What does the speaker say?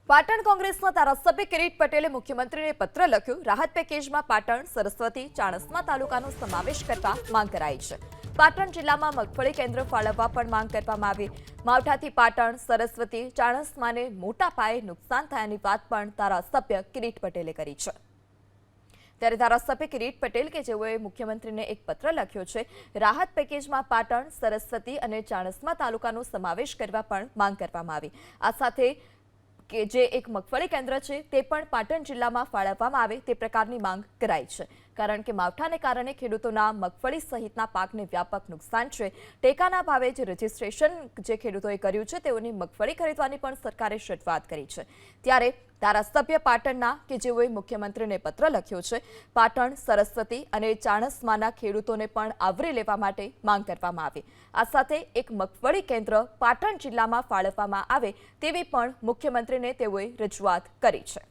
પાટણ કોંગ્રેસના ધારાસભ્ય કિરીટ પટેલે મુખ્યમંત્રીને પત્ર લખ્યો। રાહત પેકેજમાં પાટણ, સરસ્વતી, ચાણસ્મા તાલુકાનો સમાવેશ કરવા માંગ કરાઈ છે। પાટણ જિલ્લામાં મગફળી કેન્દ્ર ફાળવવા પણ માંગ કરવામાં આવી। માવઠાથી પાટણ, સરસ્વતી, ચાણસ્માને મોટા પાયે નુકસાન થયાની વાત પણ ધારાસભ્ય કિરીટ પટેલે કરી છે। ત્યારે ધારાસભ્ય કિરીટ પટેલ કે જેઓએ મુખ્યમંત્રીને એક પત્ર લખ્યો છે, રાહત પેકેજમાં પાટણ, સરસ્વતી અને ચાણસ્મા તાલુકાનો સમાવેશ કરવા પણ માંગ કરવામાં આવી। આ સાથે કે જે એક મગફળી કેન્દ્ર છે તે પણ પાટણ જિલ્લામાં ફાળવવામાં આવે તે પ્રકારની માંગ કરાઈ છે, કારણ કે માવઠાને કારણે ખેડૂતોના મગફળી સહિતના પાકને વ્યાપક નુકસાન છે। ટેકાના ભાવે જે રજીસ્ટ્રેશન જે ખેડૂતોએ કર્યું છે તેઓની મગફળી ખરીદવાની પણ સરકારે શરૂઆત કરી છે। ત્યારે ધારાસભ્ય પાટણના કે જેઓએ મુખ્યમંત્રીને પત્ર લખ્યો છે, પાટણ, સરસ્વતી અને ચાણસ્માના ખેડૂતોને પણ આવરી લેવા માટે માંગ કરવામાં આવી। આ સાથે એક મગફળી કેન્દ્ર પાટણ જિલ્લામાં ફાળવવામાં આવે તેવી પણ મુખ્યમંત્રીને તેઓએ રજૂઆત કરી છે।